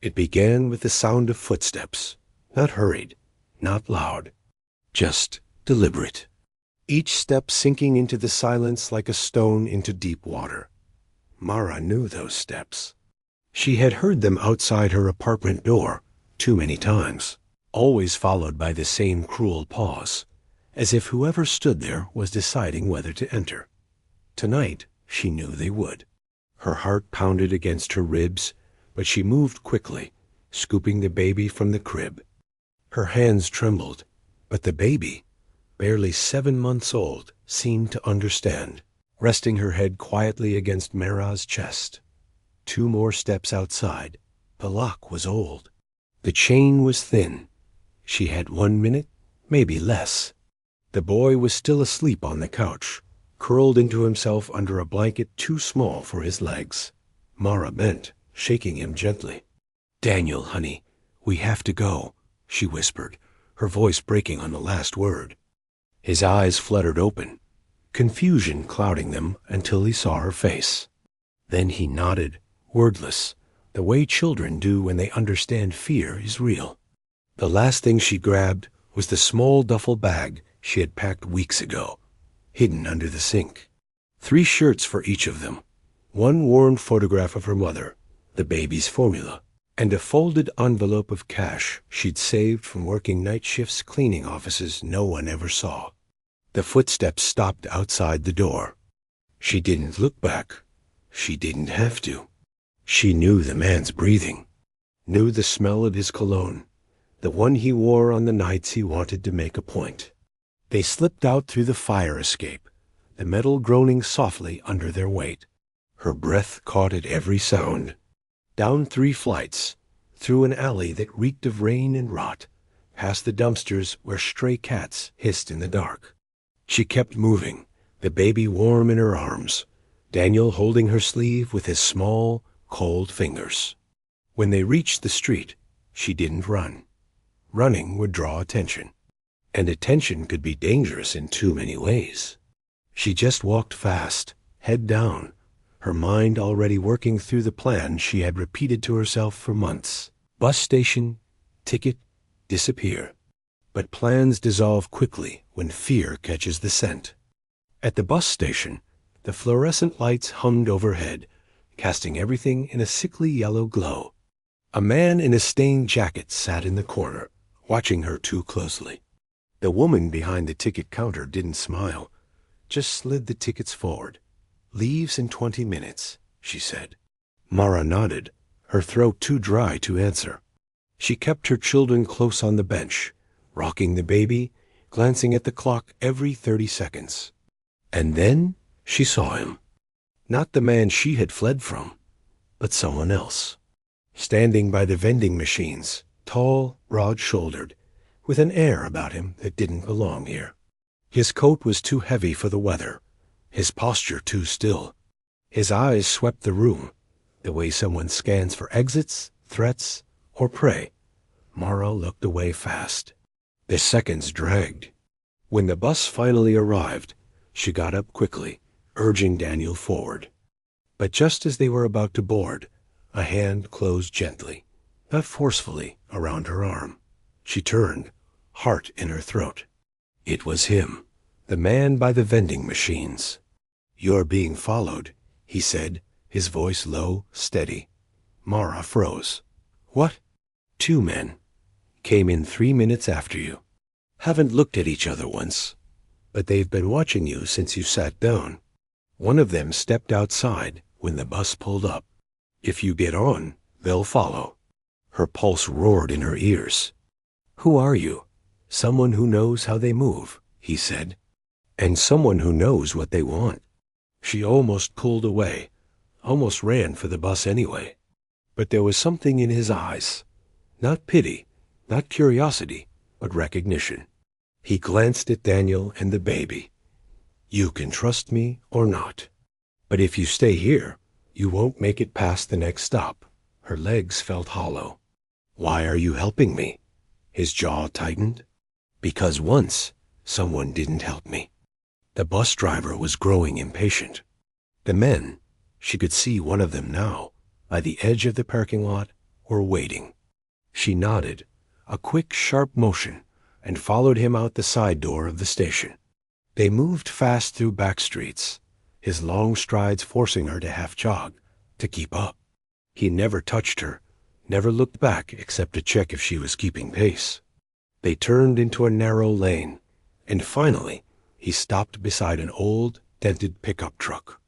It began with the sound of footsteps, not hurried, not loud, just deliberate. Each step sinking into the silence like a stone into deep water. Mara knew those steps. She had heard them outside her apartment door too many times, always followed by the same cruel pause, as if whoever stood there was deciding whether to enter. Tonight, she knew they would. Her heart pounded against her ribs, but she moved quickly, scooping the baby from the crib. Her hands trembled, but the baby, barely 7 months old, seemed to understand, resting her head quietly against Mara's chest. 2 more steps outside. The lock was old. The chain was thin. She had 1 minute, maybe less. The boy was still asleep on the couch, curled into himself under a blanket too small for his legs. Mara bent, shaking him gently. "Daniel, honey, we have to go," she whispered, her voice breaking on the last word. His eyes fluttered open, confusion clouding them until he saw her face. Then he nodded, wordless, the way children do when they understand fear is real. The last thing she grabbed was the small duffel bag she had packed weeks ago, hidden under the sink. 3 shirts for each of them, 1 worn photograph of her mother, the baby's formula, and a folded envelope of cash she'd saved from working night shifts cleaning offices no one ever saw. The footsteps stopped outside the door. She didn't look back. She didn't have to. She knew the man's breathing, knew the smell of his cologne, the one he wore on the nights he wanted to make a point. They slipped out through the fire escape, the metal groaning softly under their weight. Her breath caught at every sound. Down 3 flights, through an alley that reeked of rain and rot, past the dumpsters where stray cats hissed in the dark. She kept moving, the baby warm in her arms, Daniel holding her sleeve with his small, cold fingers. When they reached the street, she didn't run. Running would draw attention, and attention could be dangerous in too many ways. She just walked fast, head down, her mind already working through the plan she had repeated to herself for months. Bus station, ticket, disappear. But plans dissolve quickly when fear catches the scent. At the bus station, the fluorescent lights hummed overhead, casting everything in a sickly yellow glow. A man in a stained jacket sat in the corner, watching her too closely. The woman behind the ticket counter didn't smile, just slid the tickets forward. "Leaves in 20 minutes, she said. Mara nodded, her throat too dry to answer. She kept her children close on the bench, rocking the baby, glancing at the clock every 30 seconds. And then she saw him. Not the man she had fled from, but someone else. Standing by the vending machines, tall, broad-shouldered, with an air about him that didn't belong here. His coat was too heavy for the weather, his posture too still. His eyes swept the room, the way someone scans for exits, threats, or prey. Mara looked away fast. The seconds dragged. When the bus finally arrived, she got up quickly, urging Daniel forward. But just as they were about to board, a hand closed gently, not forcefully, around her arm. She turned, heart in her throat. It was him, the man by the vending machines. "You're being followed," he said, his voice low, steady. Mara froze. "What?" "2 men. Came in 3 minutes after you. Haven't looked at each other once, but they've been watching you since you sat down. One of them stepped outside when the bus pulled up. If you get on, they'll follow." Her pulse roared in her ears. "Who are you?" "Someone who knows how they move," he said. "And someone who knows what they want." She almost pulled away, almost ran for the bus anyway. But there was something in his eyes. Not pity, not curiosity, but recognition. He glanced at Daniel and the baby. "You can trust me or not. But if you stay here, you won't make it past the next stop." Her legs felt hollow. "Why are you helping me?" His jaw tightened. "Because once, someone didn't help me." The bus driver was growing impatient. The men, she could see one of them now, by the edge of the parking lot, or waiting. She nodded, a quick, sharp motion, and followed him out the side door of the station. They moved fast through back streets, his long strides forcing her to half jog, to keep up. He never touched her, never looked back except to check if she was keeping pace. They turned into a narrow lane, and finally he stopped beside an old, dented pickup truck.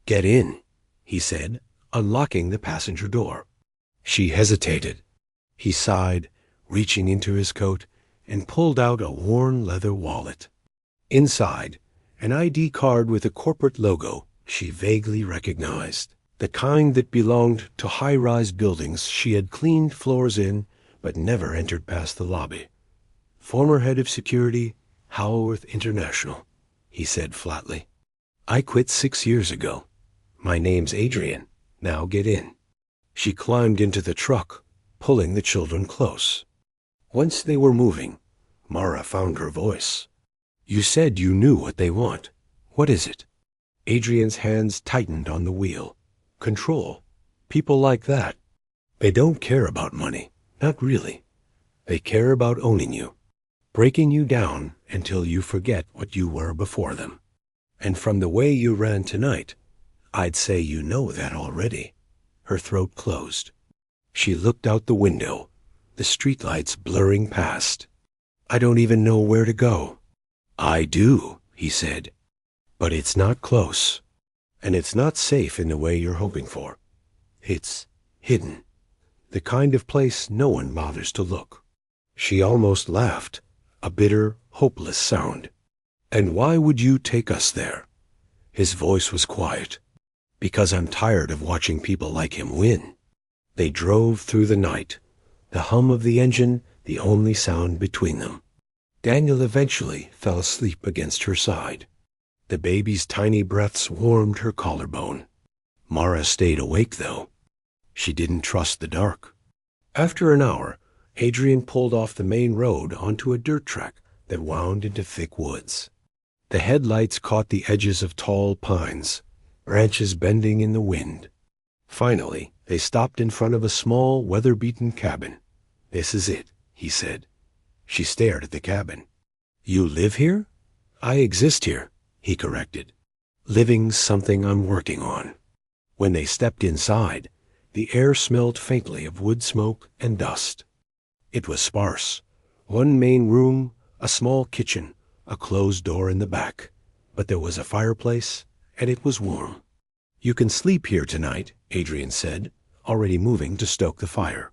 "Get in," he said, unlocking the passenger door. She hesitated. He sighed, reaching into his coat, and pulled out a worn leather wallet. Inside, an ID card with a corporate logo she vaguely recognized, the kind that belonged to high-rise buildings she had cleaned floors in but never entered past the lobby. "Former head of security, Howarth International," he said flatly. "I quit 6 years ago. My name's Adrian. Now get in." She climbed into the truck, pulling the children close. Once they were moving, Mara found her voice. "You said you knew what they want. What is it?" Adrian's hands tightened on the wheel. "Control. People like that. They don't care about money. Not really. They care about owning you, breaking you down until you forget what you were before them. And from the way you ran tonight, I'd say you know that already." Her throat closed. She looked out the window, the streetlights blurring past. "I don't even know where to go." "I do," he said. "But it's not close. And it's not safe in the way you're hoping for. It's hidden. The kind of place no one bothers to look." She almost laughed, a bitter, hopeless sound. "And why would you take us there?" His voice was quiet. "Because I'm tired of watching people like him win." They drove through the night, the hum of the engine the only sound between them. Daniel eventually fell asleep against her side. The baby's tiny breaths warmed her collarbone. Mara stayed awake, though. She didn't trust the dark. After an hour, Adrian pulled off the main road onto a dirt track that wound into thick woods. The headlights caught the edges of tall pines, branches bending in the wind. Finally, they stopped in front of a small, weather-beaten cabin. "This is it," he said. She stared at the cabin. "You live here?" "I exist here," he corrected. "Living's something I'm working on." When they stepped inside, the air smelled faintly of wood smoke and dust. It was sparse. One main room, a small kitchen, a closed door in the back. But there was a fireplace, and it was warm. "You can sleep here tonight," Adrian said, already moving to stoke the fire.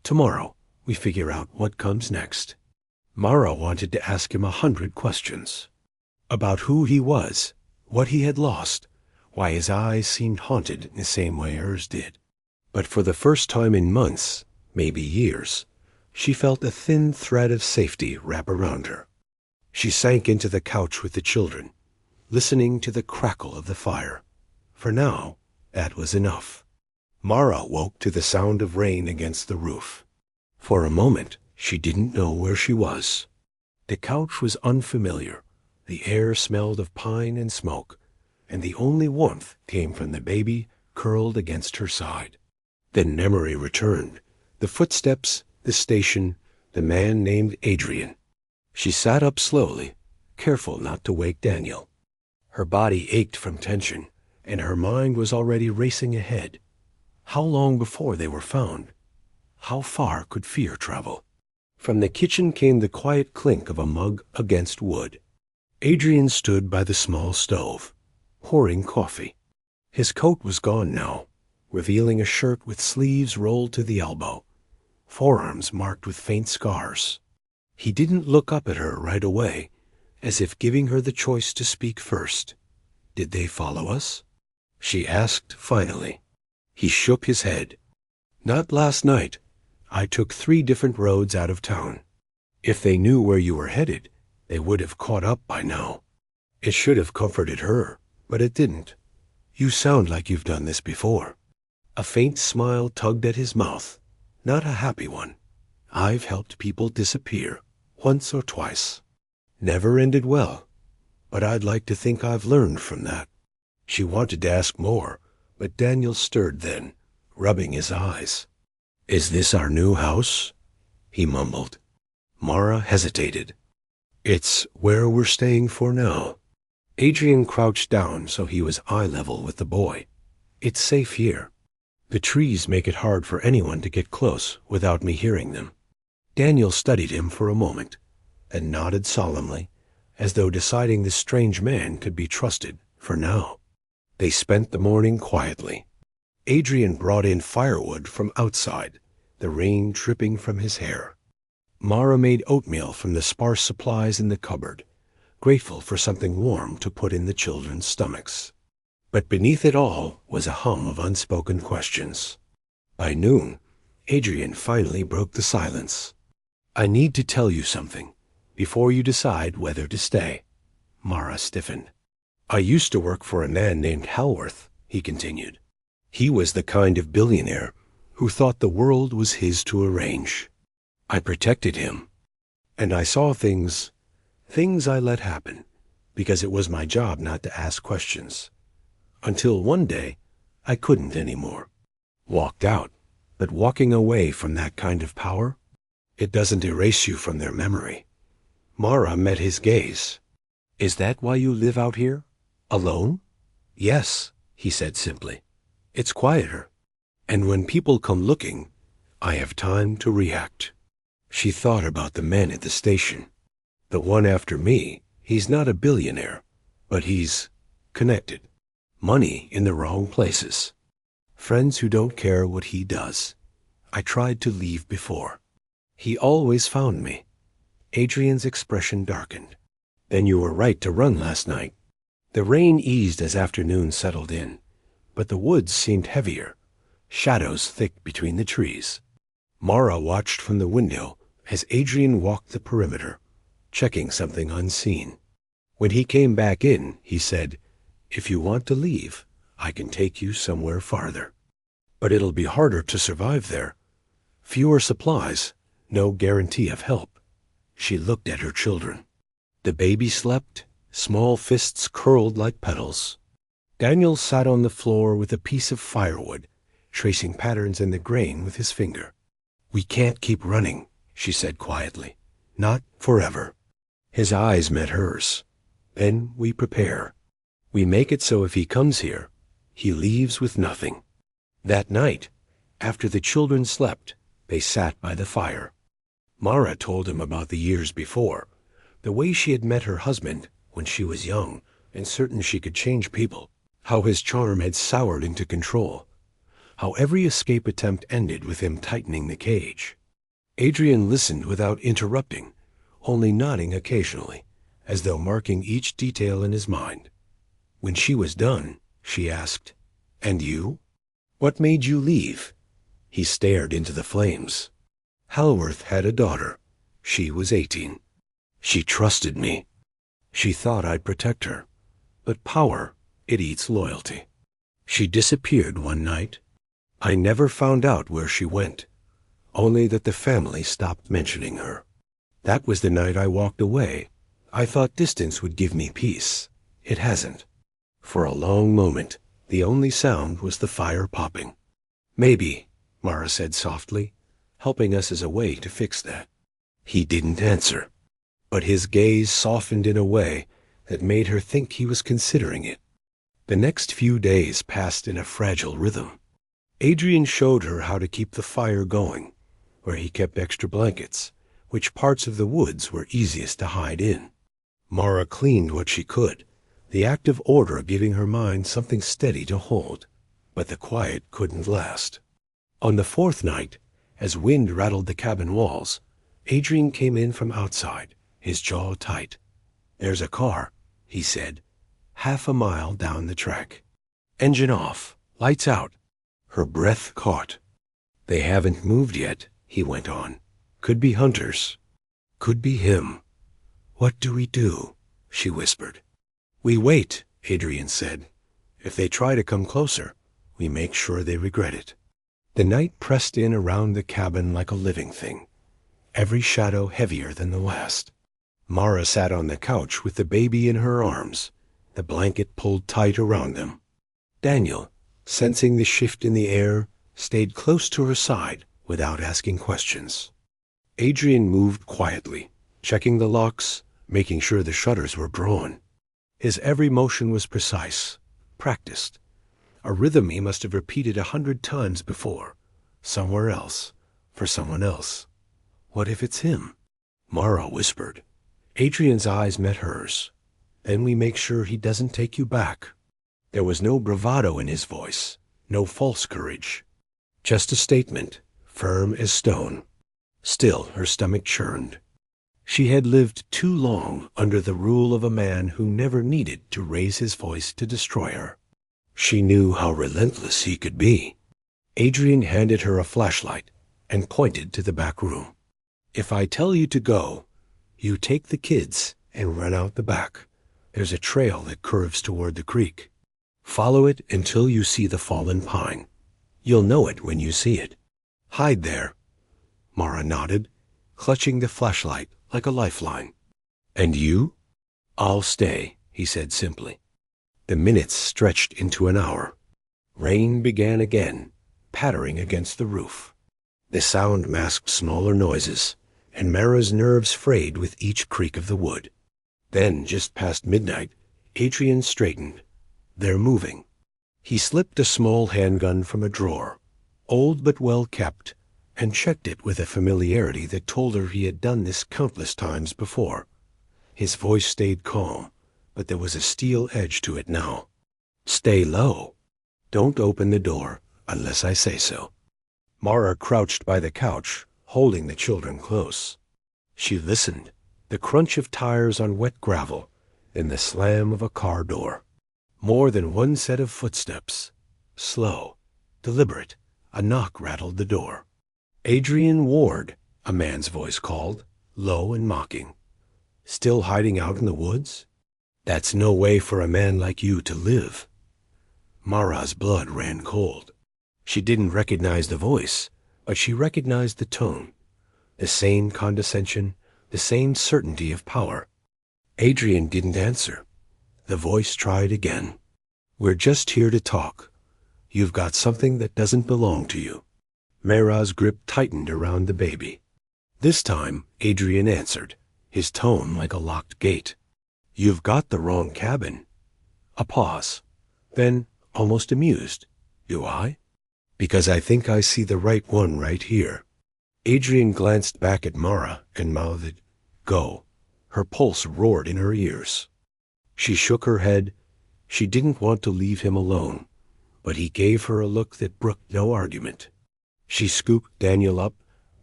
"Tomorrow, we figure out what comes next." Mara wanted to ask him 100 questions. About who he was, what he had lost, why his eyes seemed haunted in the same way hers did. But for the first time in months, maybe years, she felt a thin thread of safety wrap around her. She sank into the couch with the children, listening to the crackle of the fire. For now, that was enough. Mara woke to the sound of rain against the roof. For a moment, she didn't know where she was. The couch was unfamiliar. The air smelled of pine and smoke, and the only warmth came from the baby curled against her side. Then memory returned, the footsteps, the station, the man named Adrian. She sat up slowly, careful not to wake Daniel. Her body ached from tension, and her mind was already racing ahead. How long before they were found? How far could fear travel? From the kitchen came the quiet clink of a mug against wood. Adrian stood by the small stove, pouring coffee. His coat was gone now, revealing a shirt with sleeves rolled to the elbow, forearms marked with faint scars. He didn't look up at her right away, as if giving her the choice to speak first. "Did they follow us?" she asked finally. He shook his head. "Not last night. I took 3 different roads out of town. If they knew where you were headed, they would have caught up by now." It should have comforted her, but it didn't. "You sound like you've done this before." A faint smile tugged at his mouth, not a happy one. "I've helped people disappear, once or twice. Never ended well, but I'd like to think I've learned from that." She wanted to ask more, but Daniel stirred then, rubbing his eyes. Is this our new house? He mumbled. Mara hesitated. It's where we're staying for now. Adrian crouched down so he was eye level with the boy. It's safe here. The trees make it hard for anyone to get close without me hearing them. Daniel studied him for a moment and nodded solemnly, as though deciding this strange man could be trusted for now. They spent the morning quietly. Adrian brought in firewood from outside, the rain dripping from his hair. Mara made oatmeal from the sparse supplies in the cupboard, grateful for something warm to put in the children's stomachs. But beneath it all was a hum of unspoken questions. By noon, Adrian finally broke the silence. I need to tell you something before you decide whether to stay. Mara stiffened. I used to work for a man named Halworth, he continued. He was the kind of billionaire who thought the world was his to arrange. I protected him, and I saw things I let happen, because it was my job not to ask questions. Until one day, I couldn't anymore. Walked out, but walking away from that kind of power, it doesn't erase you from their memory. Mara met his gaze. Is that why you live out here? Alone? Yes, he said simply. It's quieter. And when people come looking, I have time to react. She thought about the men at the station. The one after me, he's not a billionaire, but he's connected. Money in the wrong places. Friends who don't care what he does. I tried to leave before. He always found me. Adrian's expression darkened. Then you were right to run last night. The rain eased as afternoon settled in, but the woods seemed heavier, shadows thick between the trees. Mara watched from the window as Adrian walked the perimeter, checking something unseen. When he came back in, he said, If you want to leave, I can take you somewhere farther. But it'll be harder to survive there. Fewer supplies, no guarantee of help. She looked at her children. The baby slept, small fists curled like petals. Daniel sat on the floor with a piece of firewood, tracing patterns in the grain with his finger. We can't keep running, she said quietly. Not forever. His eyes met hers. Then we prepare. We make it so if he comes here, he leaves with nothing. That night, after the children slept, they sat by the fire. Mara told him about the years before, the way she had met her husband when she was young and certain she could change people, how his charm had soured into control, how every escape attempt ended with him tightening the cage. Adrian listened without interrupting, only nodding occasionally, as though marking each detail in his mind. When she was done, she asked, And you? What made you leave? He stared into the flames. Halworth had a daughter. She was 18. She trusted me. She thought I'd protect her. But power, it eats loyalty. She disappeared one night. I never found out where she went, only that the family stopped mentioning her. That was the night I walked away. I thought distance would give me peace. It hasn't. For a long moment, the only sound was the fire popping. Maybe, Mara said softly, helping us as a way to fix that. He didn't answer, but his gaze softened in a way that made her think he was considering it. The next few days passed in a fragile rhythm. Adrian showed her how to keep the fire going, where he kept extra blankets, which parts of the woods were easiest to hide in. Mara cleaned what she could, the act of order giving her mind something steady to hold. But the quiet couldn't last. On the fourth night, as wind rattled the cabin walls, Adrian came in from outside, his jaw tight. There's a car, he said, 1/2 mile down the track. Engine off, lights out. Her breath caught. They haven't moved yet, he went on. Could be hunters. Could be him. What do we do? She whispered. We wait, Adrian said. If they try to come closer, we make sure they regret it. The night pressed in around the cabin like a living thing, every shadow heavier than the last. Mara sat on the couch with the baby in her arms, the blanket pulled tight around them. Daniel, sensing the shift in the air, stayed close to her side, without asking questions. Adrian moved quietly, checking the locks, making sure the shutters were drawn. His every motion was precise, practiced, a rhythm he must have repeated 100 times before, somewhere else, for someone else. What if it's him? Mara whispered. Adrian's eyes met hers. Then we make sure he doesn't take you back. There was no bravado in his voice, no false courage. Just a statement, firm as stone. Still, her stomach churned. She had lived too long under the rule of a man who never needed to raise his voice to destroy her. She knew how relentless he could be. Adrian handed her a flashlight and pointed to the back room. If I tell you to go, you take the kids and run out the back. There's a trail that curves toward the creek. Follow it until you see the fallen pine. You'll know it when you see it. Hide there. Mara nodded, clutching the flashlight like a lifeline. And you? I'll stay, he said simply. The minutes stretched into an hour. Rain began again, pattering against the roof. The sound masked smaller noises, and Mara's nerves frayed with each creak of the wood. Then, just past midnight, Adrian straightened. They're moving. He slipped a small handgun from a drawer, old but well kept, and checked it with a familiarity that told her he had done this countless times before. His voice stayed calm, but there was a steel edge to it now. Stay low. Don't open the door unless I say so. Mara crouched by the couch, holding the children close. She listened, the crunch of tires on wet gravel, then the slam of a car door. More than one set of footsteps. Slow, deliberate, a knock rattled the door. Adrian Ward, a man's voice called, low and mocking. Still hiding out in the woods? That's no way for a man like you to live. Mara's blood ran cold. She didn't recognize the voice, but she recognized the tone. The same condescension, the same certainty of power. Adrian didn't answer. The voice tried again. We're just here to talk. You've got something that doesn't belong to you. Mara's grip tightened around the baby. This time, Adrian answered, his tone like a locked gate. You've got the wrong cabin. A pause. Then, almost amused. Do I? Because I think I see the right one right here. Adrian glanced back at Mara and mouthed, Go. Her pulse roared in her ears. She shook her head. She didn't want to leave him alone, but he gave her a look that brooked no argument. She scooped Daniel up,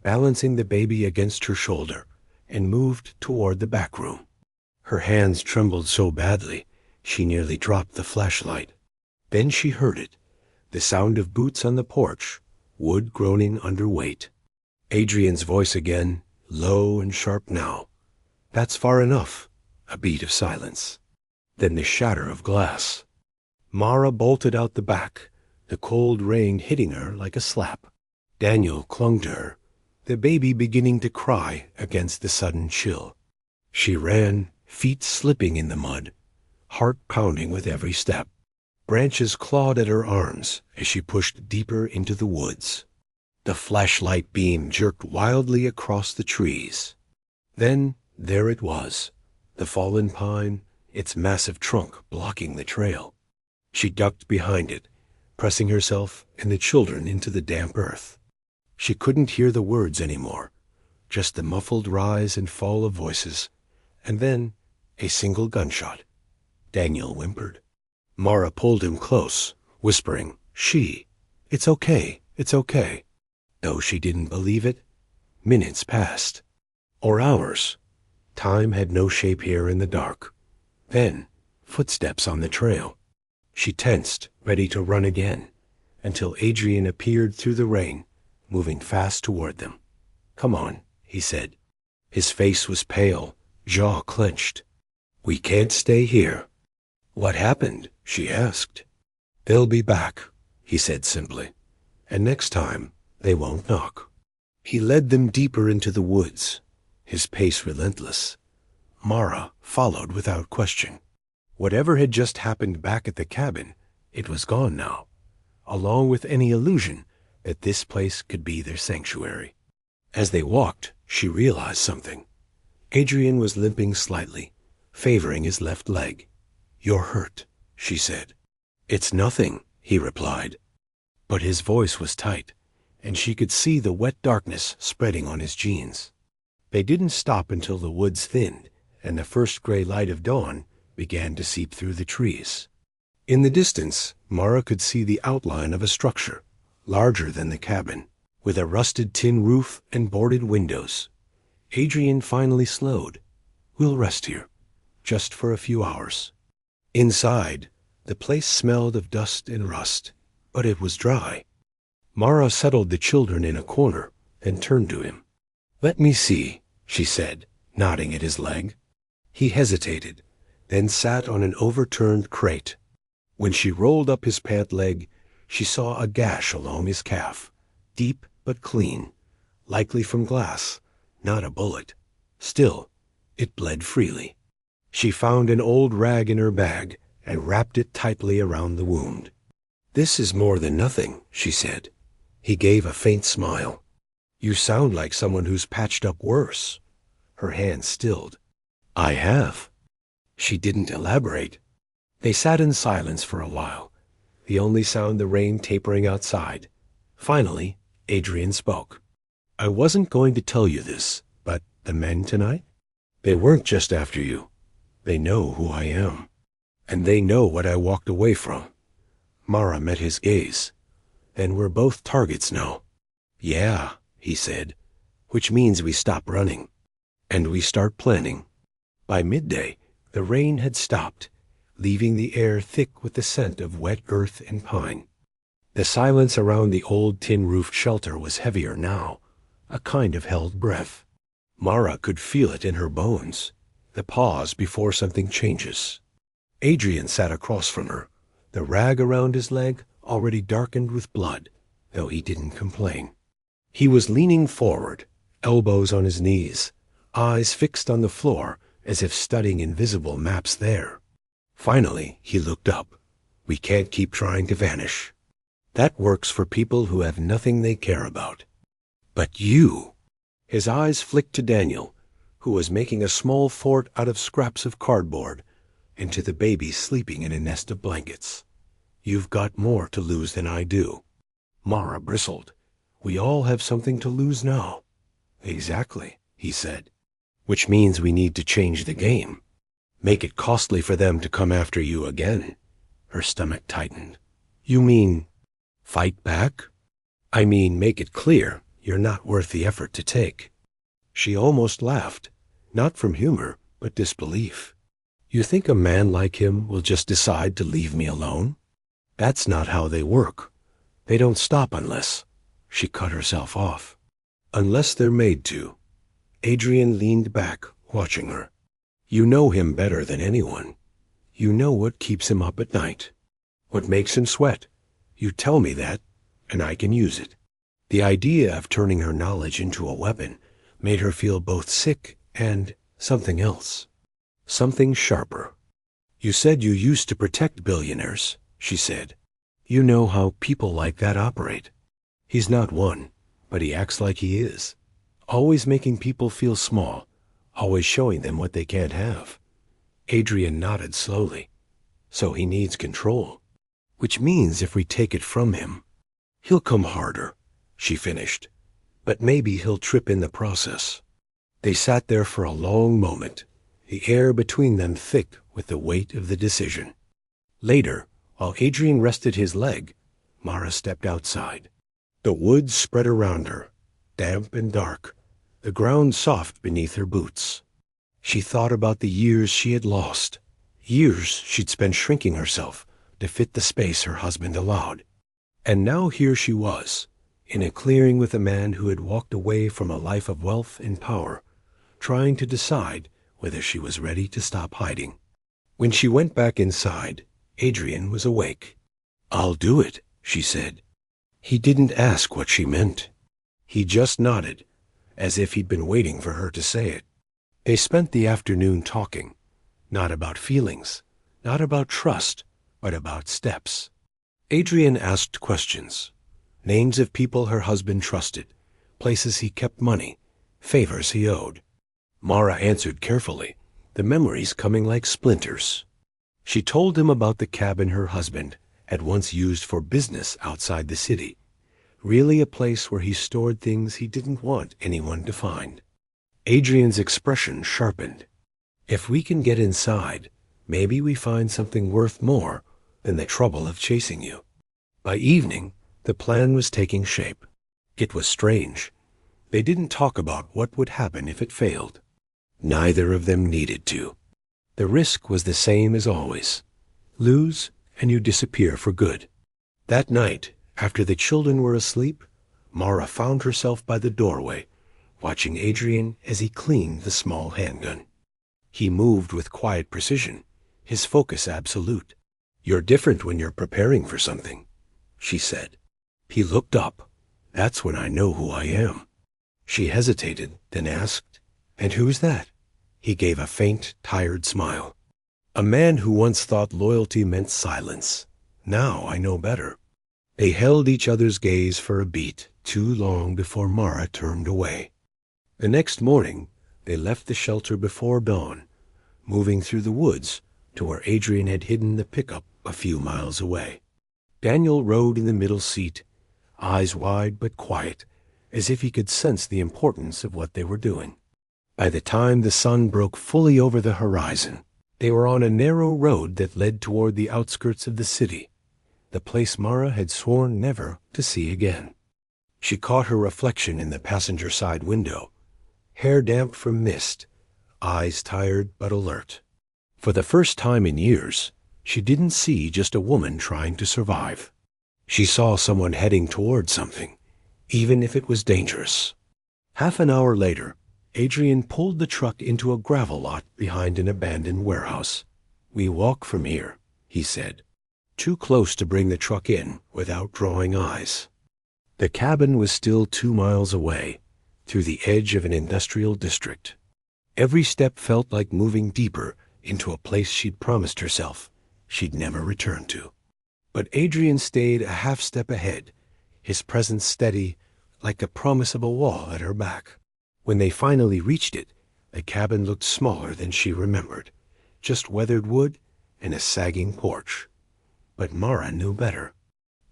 balancing the baby against her shoulder, and moved toward the back room. Her hands trembled so badly, she nearly dropped the flashlight. Then she heard it, the sound of boots on the porch, wood groaning under weight. Adrian's voice again, low and sharp now. That's far enough. A beat of silence. Then the shatter of glass. Mara bolted out the back, the cold rain hitting her like a slap. Daniel clung to her, the baby beginning to cry against the sudden chill. She ran, feet slipping in the mud, heart pounding with every step. Branches clawed at her arms as she pushed deeper into the woods. The flashlight beam jerked wildly across the trees. Then there it was, the fallen pine, its massive trunk blocking the trail. She ducked behind it, pressing herself and the children into the damp earth. She couldn't hear the words anymore, just the muffled rise and fall of voices, and then a single gunshot. Daniel whimpered. Mara pulled him close, whispering, It's okay, it's okay. Though she didn't believe it, minutes passed. Or hours. Time had no shape here in the dark. Then, footsteps on the trail. She tensed, ready to run again, until Adrian appeared through the rain, moving fast toward them. Come on, he said. His face was pale, jaw clenched. We can't stay here. What happened? She asked. They'll be back, he said simply. And next time, they won't knock. He led them deeper into the woods, his pace relentless. Mara followed without question. Whatever had just happened back at the cabin, it was gone now, along with any illusion that this place could be their sanctuary. As they walked, she realized something. Adrian was limping slightly, favoring his left leg. "You're hurt," she said. "It's nothing," he replied. But his voice was tight, and she could see the wet darkness spreading on his jeans. They didn't stop until the woods thinned, and the first gray light of dawn began to seep through the trees. In the distance, Mara could see the outline of a structure, larger than the cabin, with a rusted tin roof and boarded windows. Adrian finally slowed. "We'll rest here, just for a few hours." Inside, the place smelled of dust and rust, but it was dry. Mara settled the children in a corner and turned to him. "Let me see," she said, nodding at his leg. He hesitated, then sat on an overturned crate. When she rolled up his pant leg, she saw a gash along his calf, deep but clean, likely from glass, not a bullet. Still, it bled freely. She found an old rag in her bag and wrapped it tightly around the wound. "This is more than nothing," she said. He gave a faint smile. "You sound like someone who's patched up worse." Her hand stilled. "I have." She didn't elaborate. They sat in silence for a while, the only sound the rain tapering outside. Finally, Adrian spoke. "I wasn't going to tell you this, but the men tonight? They weren't just after you. They know who I am. And they know what I walked away from." Mara met his gaze. "Then we're both targets now." "Yeah," he said, "which means we stop running. And we start planning." By midday, the rain had stopped, leaving the air thick with the scent of wet earth and pine. The silence around the old tin-roofed shelter was heavier now, a kind of held breath. Mara could feel it in her bones, the pause before something changes. Adrian sat across from her, the rag around his leg already darkened with blood, though he didn't complain. He was leaning forward, elbows on his knees, eyes fixed on the floor as if studying invisible maps there. Finally, he looked up. "We can't keep trying to vanish. That works for people who have nothing they care about. But you—" His eyes flicked to Daniel, who was making a small fort out of scraps of cardboard, and to the baby sleeping in a nest of blankets. "You've got more to lose than I do." Mara bristled. "We all have something to lose now." "Exactly," he said. "Which means we need to change the game. Make it costly for them to come after you again." Her stomach tightened. "You mean fight back?" "I mean make it clear you're not worth the effort to take." She almost laughed, not from humor, but disbelief. "You think a man like him will just decide to leave me alone? That's not how they work. They don't stop unless—" She cut herself off. "Unless they're made to." Adrian leaned back, watching her. "You know him better than anyone. You know what keeps him up at night, what makes him sweat. You tell me that, and I can use it." The idea of turning her knowledge into a weapon made her feel both sick and something else. Something sharper. "You said you used to protect billionaires," she said. "You know how people like that operate. He's not one, but he acts like he is. Always making people feel small, always showing them what they can't have." Adrian nodded slowly. "So he needs control. Which means if we take it from him, he'll come harder," she finished. "But maybe he'll trip in the process." They sat there for a long moment, the air between them thick with the weight of the decision. Later, while Adrian rested his leg, Mara stepped outside. The woods spread around her, damp and dark, the ground soft beneath her boots. She thought about the years she had lost, years she'd spent shrinking herself to fit the space her husband allowed. And now here she was, in a clearing with a man who had walked away from a life of wealth and power, trying to decide whether she was ready to stop hiding. When she went back inside, Adrian was awake. "I'll do it," she said. He didn't ask what she meant. He just nodded, as if he'd been waiting for her to say it. They spent the afternoon talking, not about feelings, not about trust, but about steps. Adrian asked questions. Names of people her husband trusted, places he kept money, favors he owed. Mara answered carefully, the memories coming like splinters. She told him about the cabin her husband had once used for business outside the city, really a place where he stored things he didn't want anyone to find. Adrian's expression sharpened. If we can get inside, maybe we find something worth more than the trouble of chasing you. By evening, the plan was taking shape. It was strange. They didn't talk about what would happen if it failed. Neither of them needed to. The risk was the same as always. Lose, and you disappear for good. That night, after the children were asleep, Mara found herself by the doorway, watching Adrian as he cleaned the small handgun. He moved with quiet precision, his focus absolute. "You're different when you're preparing for something," she said. He looked up. "That's when I know who I am." She hesitated, then asked, "And who's that?" He gave a faint, tired smile. "A man who once thought loyalty meant silence. Now I know better." They held each other's gaze for a beat, too long before Mara turned away. The next morning, they left the shelter before dawn, moving through the woods to where Adrian had hidden the pickup a few miles away. Daniel rode in the middle seat, eyes wide but quiet, as if he could sense the importance of what they were doing. By the time the sun broke fully over the horizon, they were on a narrow road that led toward the outskirts of the city, the place Mara had sworn never to see again. She caught her reflection in the passenger side window, hair damp from mist, eyes tired but alert. For the first time in years, she didn't see just a woman trying to survive. She saw someone heading toward something, even if it was dangerous. Half an hour later, Adrian pulled the truck into a gravel lot behind an abandoned warehouse. "We walk from here," he said, too close to bring the truck in without drawing eyes. The cabin was still 2 miles away, through the edge of an industrial district. Every step felt like moving deeper into a place she'd promised herself she'd never return to. But Adrian stayed a half step ahead, his presence steady, like the promise of a wall at her back. When they finally reached it, the cabin looked smaller than she remembered, just weathered wood and a sagging porch. But Mara knew better.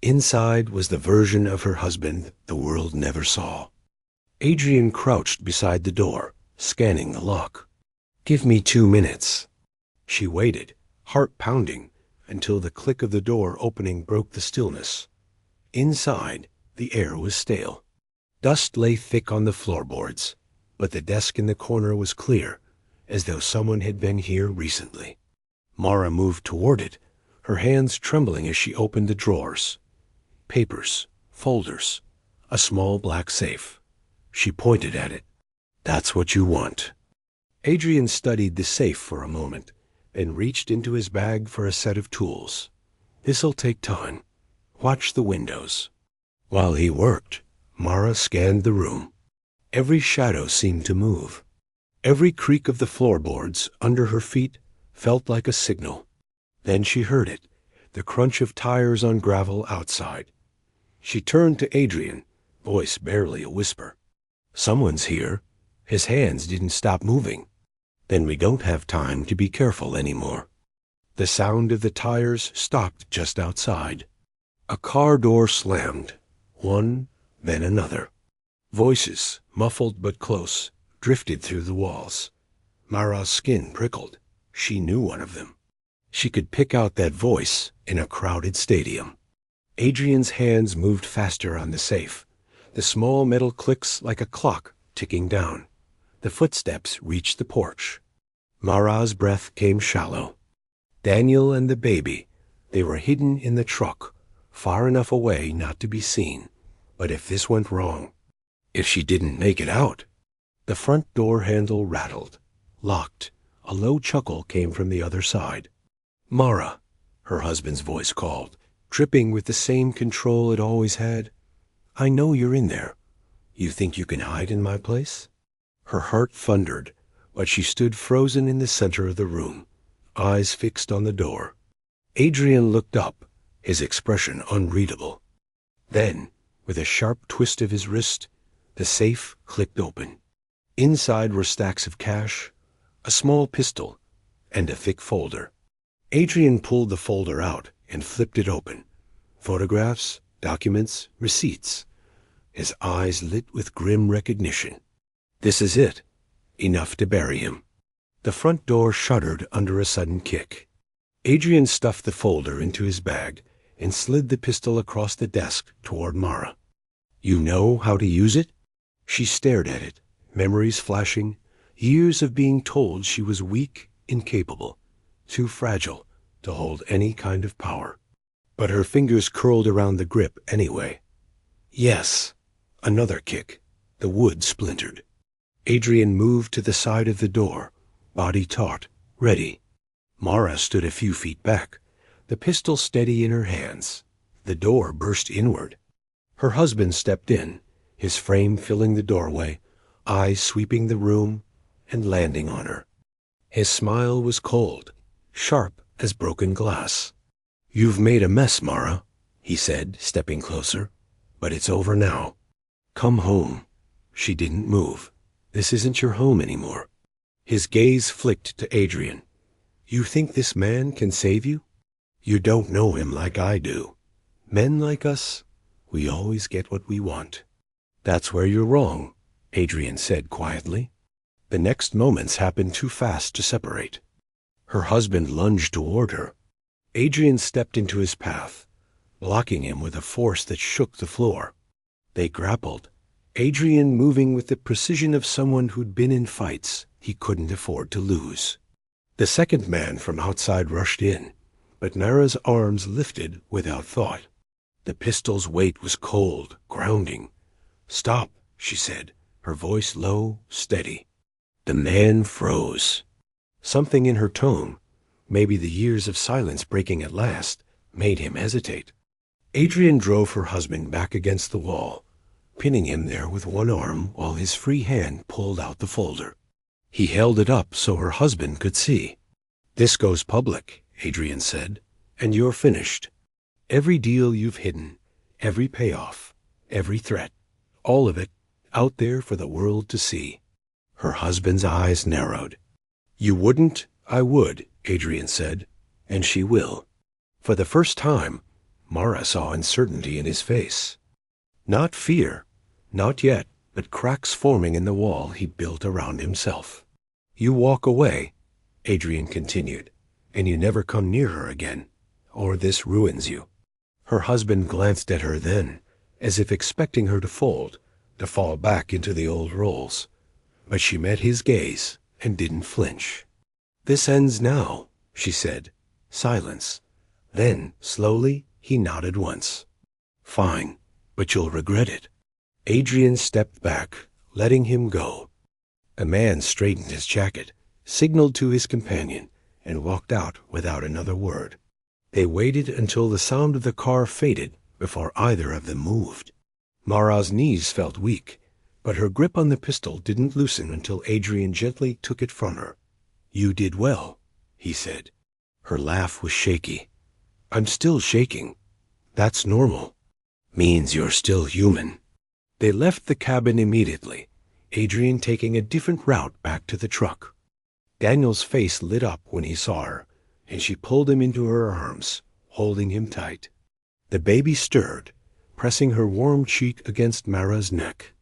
Inside was the version of her husband the world never saw. Adrian crouched beside the door, scanning the lock. "Give me 2 minutes." She waited, heart pounding, until the click of the door opening broke the stillness. Inside, the air was stale. Dust lay thick on the floorboards, but the desk in the corner was clear, as though someone had been here recently. Mara moved toward it, her hands trembling as she opened the drawers. Papers, folders, a small black safe. She pointed at it. "That's what you want." Adrian studied the safe for a moment, then reached into his bag for a set of tools. "This'll take time. Watch the windows." While he worked, Mara scanned the room. Every shadow seemed to move. Every creak of the floorboards under her feet felt like a signal. Then she heard it, the crunch of tires on gravel outside. She turned to Adrian, voice barely a whisper. "Someone's here." His hands didn't stop moving. "Then we don't have time to be careful anymore." The sound of the tires stopped just outside. A car door slammed, one, then another. Voices, muffled but close, drifted through the walls. Mara's skin prickled. She knew one of them. She could pick out that voice in a crowded stadium. Adrian's hands moved faster on the safe, the small metal clicks like a clock ticking down. The footsteps reached the porch. Mara's breath came shallow. Daniel and the baby, they were hidden in the truck, far enough away not to be seen. But if this went wrong, if she didn't make it out. The front door handle rattled, locked. A low chuckle came from the other side. "Mara," her husband's voice called, dripping with the same control it always had. "I know you're in there. You think you can hide in my place?" Her heart thundered, but she stood frozen in the center of the room, eyes fixed on the door. Adrian looked up, his expression unreadable. Then, With a sharp twist of his wrist, the safe clicked open. Inside were stacks of cash, a small pistol, and a thick folder. Adrian pulled the folder out and flipped it open. Photographs, documents, receipts. His eyes lit with grim recognition. This is it. Enough to bury him. The front door shuddered under a sudden kick. Adrian stuffed the folder into his bag and slid the pistol across the desk toward Mara. You know how to use it? She stared at it, memories flashing, years of being told she was weak, incapable, too fragile to hold any kind of power. But her fingers curled around the grip anyway. Yes. Another kick. The wood splintered. Adrian moved to the side of the door, body taut, ready. Mara stood a few feet back, the pistol steady in her hands. The door burst inward. Her husband stepped in, his frame filling the doorway, eyes sweeping the room and landing on her. His smile was cold, sharp as broken glass. You've made a mess, Mara, he said, stepping closer, but it's over now. Come home. She didn't move. This isn't your home anymore. His gaze flicked to Adrian. You think this man can save you? You don't know him like I do. Men like us, we always get what we want. That's where you're wrong, Adrian said quietly. The next moments happened too fast to separate. Her husband lunged toward her. Adrian stepped into his path, blocking him with a force that shook the floor. They grappled, Adrian moving with the precision of someone who'd been in fights he couldn't afford to lose. The second man from outside rushed in, but Mara's arms lifted without thought. The pistol's weight was cold, grounding. Stop, she said, her voice low, steady. The man froze. Something in her tone, maybe the years of silence breaking at last, made him hesitate. Adrian drove her husband back against the wall, pinning him there with one arm while his free hand pulled out the folder. He held it up so her husband could see. This goes public, Adrian said, and you're finished. Every deal you've hidden, every payoff, every threat, all of it out there for the world to see. Her husband's eyes narrowed. You wouldn't, I would, Adrian said, and she will. For the first time, Mara saw uncertainty in his face. Not fear, not yet, but cracks forming in the wall he built around himself. You walk away, Adrian continued, and you never come near her again, or this ruins you. Her husband glanced at her then, as if expecting her to fold, to fall back into the old roles. But she met his gaze and didn't flinch. This ends now, she said. Silence. Then, slowly, he nodded once. Fine, but you'll regret it. Adrian stepped back, letting him go. A man straightened his jacket, signaled to his companion, and walked out without another word. They waited until the sound of the car faded before either of them moved. Mara's knees felt weak, but her grip on the pistol didn't loosen until Adrian gently took it from her. You did well, he said. Her laugh was shaky. I'm still shaking. That's normal. Means you're still human. They left the cabin immediately, Adrian taking a different route back to the truck. Daniel's face lit up when he saw her, and she pulled him into her arms, holding him tight. The baby stirred, pressing her warm cheek against Mara's neck.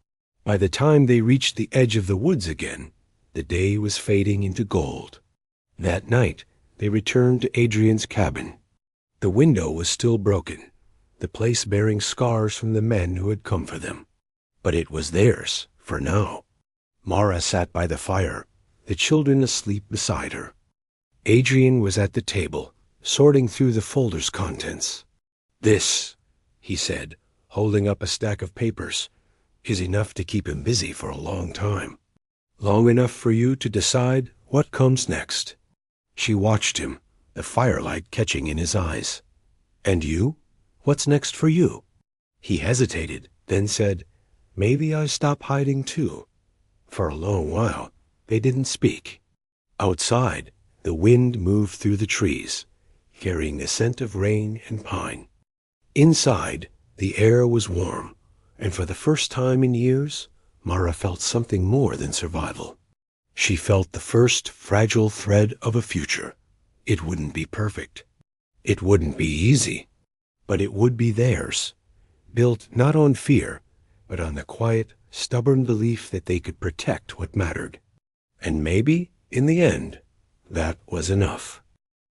By the time they reached the edge of the woods again, the day was fading into gold. That night, they returned to Adrian's cabin. The window was still broken, the place bearing scars from the men who had come for them. But it was theirs, for now. Mara sat by the fire, the children asleep beside her. Adrian was at the table, sorting through the folder's contents. This, he said, holding up a stack of papers, is enough to keep him busy for a long time. Long enough for you to decide what comes next. She watched him, the firelight catching in his eyes. And you? What's next for you? He hesitated, then said, Maybe I stop hiding too. For a long while, they didn't speak. Outside, the wind moved through the trees, carrying the scent of rain and pine. Inside, the air was warm, And for the first time in years, Mara felt something more than survival. She felt the first fragile thread of a future. It wouldn't be perfect. It wouldn't be easy. But it would be theirs, built not on fear, but on the quiet, stubborn belief that they could protect what mattered. And maybe, in the end, that was enough.